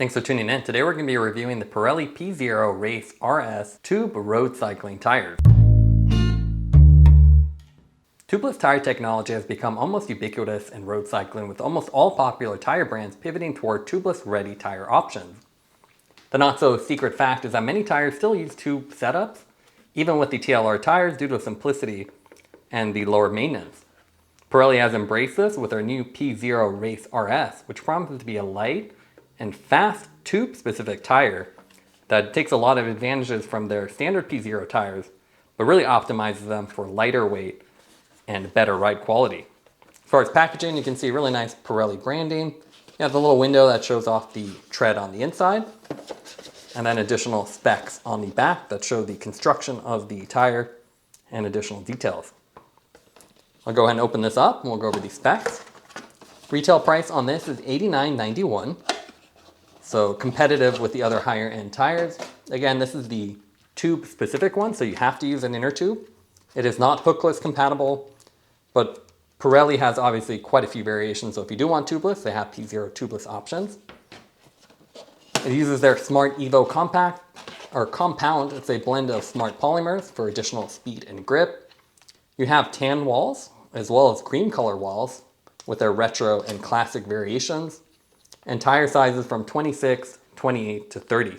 Thanks for tuning in. Today we're going to be reviewing the Pirelli P0 Race RS Tube Road Cycling Tires. Tubeless tire technology has become almost ubiquitous in road cycling, with almost all popular tire brands pivoting toward tubeless ready tire options. The not so secret fact is that many tires still use tube setups, even with the TLR tires, due to simplicity and the lower maintenance. Pirelli has embraced this with their new P0 Race RS, which promises to be a light and fast tube-specific tire that takes a lot of advantages from their standard P0 tires, but really optimizes them for lighter weight and better ride quality. As far as packaging, you can see really nice Pirelli branding. You have the little window that shows off the tread on the inside, and then additional specs on the back that show the construction of the tire and additional details. I'll go ahead and open this up and we'll go over the specs. Retail price on this is $89.91. So competitive with the other higher end tires. Again, this is the tube specific one, so you have to use an inner tube. It is not hookless compatible, but Pirelli has obviously quite a few variations. So if you do want tubeless, they have P0 tubeless options. It uses their SmartEvo compound. It's a blend of smart polymers for additional speed and grip. You have tan walls as well as cream color walls with their retro and classic variations, and tire sizes from 26, 28 to 30.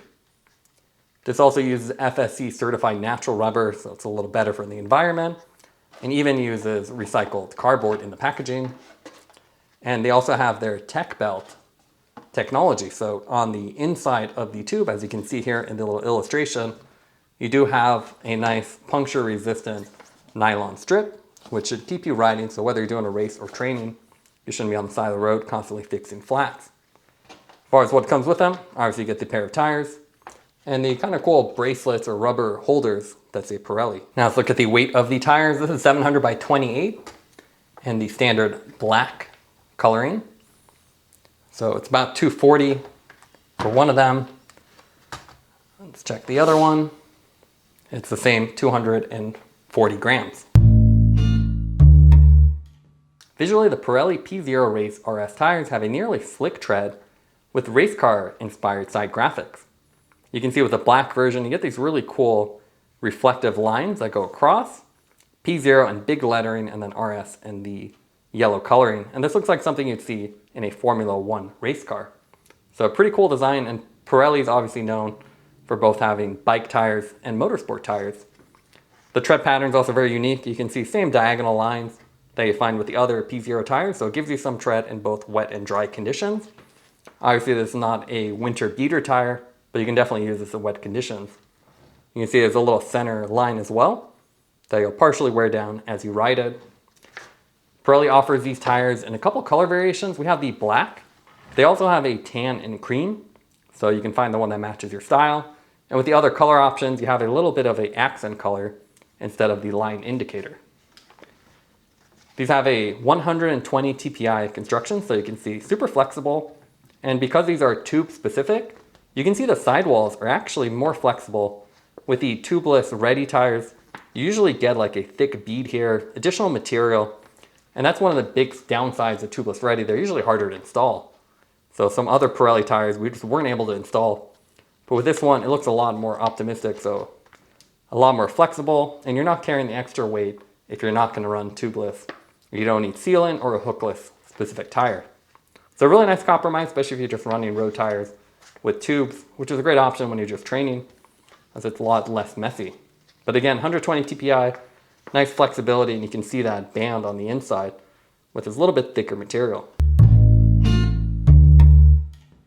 This also uses FSC certified natural rubber, so it's a little better for the environment, and even uses recycled cardboard in the packaging. And they also have their tech belt technology. So on the inside of the tube, as you can see here in the little illustration, you do have a nice puncture resistant nylon strip, which should keep you riding. So whether you're doing a race or training, you shouldn't be on the side of the road constantly fixing flats. As far as what comes with them, obviously you get the pair of tires and the kind of cool bracelets or rubber holders that say Pirelli. Now let's look at the weight of the tires. This is 700 by 28 and the standard black coloring. So it's about 240 for one of them. Let's check the other one. It's the same 240 grams. Visually, the Pirelli P0 Race RS tires have a nearly slick tread with race car inspired side graphics. You can see with the black version, you get these really cool reflective lines that go across, P0 and big lettering, and then RS and the yellow coloring. And this looks like something you'd see in a Formula One race car. So a pretty cool design, and Pirelli is obviously known for both having bike tires and motorsport tires. The tread pattern is also very unique. You can see same diagonal lines that you find with the other P0 tires, so it gives you some tread in both wet and dry conditions. Obviously, this is not a winter beater tire, but you can definitely use this in wet conditions. You can see there's a little center line as well that you'll partially wear down as you ride it. Pirelli offers these tires in a couple color variations. We have the black. They also have a tan and cream, so you can find the one that matches your style. And with the other color options, you have a little bit of an accent color instead of the line indicator. These have a 120 TPI construction, so you can see super flexible. And because these are tube specific, you can see the sidewalls are actually more flexible. With the tubeless ready tires, you usually get like a thick bead here, additional material, and that's one of the big downsides of tubeless ready. They're usually harder to install. So some other Pirelli tires we just weren't able to install. But with this one, it looks a lot more optimistic, so a lot more flexible, and you're not carrying the extra weight if you're not going to run tubeless. You don't need sealant or a hookless specific tire. So a really nice compromise, especially if you're just running road tires with tubes, which is a great option when you're just training, as it's a lot less messy. But again, 120 TPI, nice flexibility, and you can see that band on the inside with this little bit thicker material.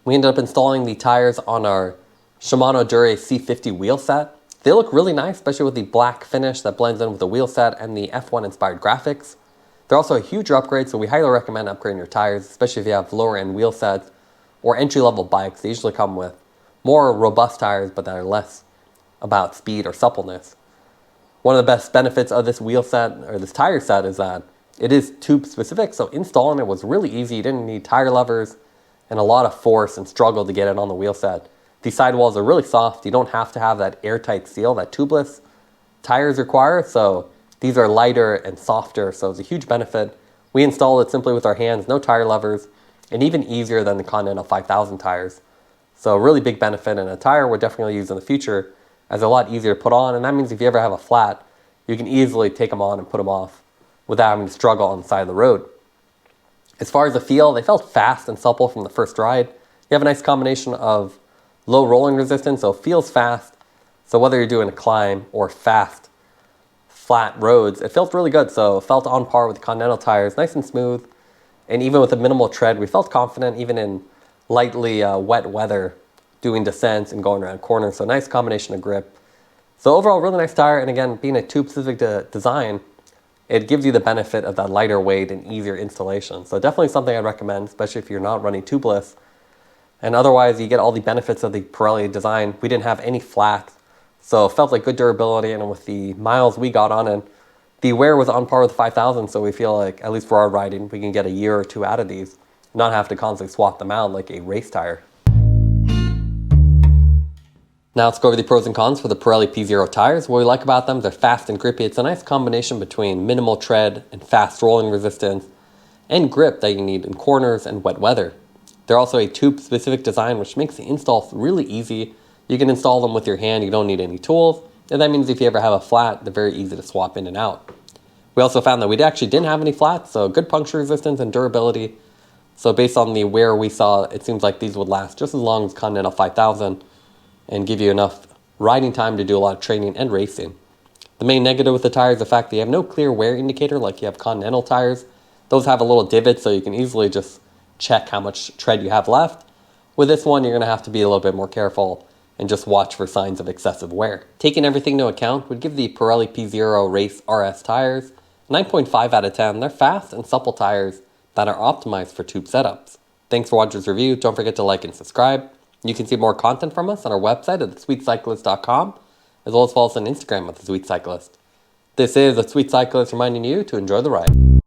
We ended up installing the tires on our Shimano Dura-Ace C50 wheel set. They look really nice, especially with the black finish that blends in with the wheel set and the F1 inspired graphics. They're also a huge upgrade, so we highly recommend upgrading your tires, especially if you have lower end wheel sets or entry-level bikes. They usually come with more robust tires, but that are less about speed or suppleness. One of the best benefits of this wheel set, or this tire set, is that it is tube specific, so installing it was really easy. You didn't need tire levers and a lot of force and struggle to get it on the wheel set. These sidewalls are really soft. You don't have to have that airtight seal that tubeless tires require, so these are lighter and softer, so it's a huge benefit. We installed it simply with our hands, no tire levers, and even easier than the Continental 5000 tires. So a really big benefit, and a tire we're definitely use in the future as a lot easier to put on. And that means if you ever have a flat, you can easily take them on and put them off without having to struggle on the side of the road. As far as the feel, they felt fast and supple from the first ride. You have a nice combination of low rolling resistance, so it feels fast. So whether you're doing a climb or fast, flat roads, it felt really good. So it felt on par with the Continental tires, nice and smooth. And even with a minimal tread, we felt confident even in lightly wet weather, doing descents and going around corners. So nice combination of grip. So overall, really nice tire. And again, being a tube-specific design, it gives you the benefit of that lighter weight and easier installation. So definitely something I'd recommend, especially if you're not running tubeless. And otherwise, you get all the benefits of the Pirelli design. We didn't have any flat, so it felt like good durability. And with the miles we got on it, the wear was on par with 5,000. So we feel like, at least for our riding, we can get a year or two out of these, not have to constantly swap them out like a race tire. Now let's go over the pros and cons for the Pirelli P0 tires. What we like about them, they're fast and grippy. It's a nice combination between minimal tread and fast rolling resistance and grip that you need in corners and wet weather. They're also a tube-specific design, which makes the install really easy. You can install them with your hand. You don't need any tools. And that means if you ever have a flat, they're very easy to swap in and out. We also found that we actually didn't have any flats, so good puncture resistance and durability. So based on the wear we saw, it seems like these would last just as long as Continental 5000 and give you enough riding time to do a lot of training and racing. The main negative with the tires is the fact that you have no clear wear indicator like you have Continental tires. Those have a little divot, so you can easily just check how much tread you have left. With this one, you're going to have to be a little bit more careful and just watch for signs of excessive wear. Taking everything into account, would give the Pirelli P0 Race RS tires 9.5 out of 10. They're fast and supple tires that are optimized for tube setups. Thanks for watching this review. Don't forget to like and subscribe. You can see more content from us on our website at thesweetcyclist.com, as well as follow us on Instagram at thesweetcyclist. This is The Sweet Cyclist reminding you to enjoy the ride.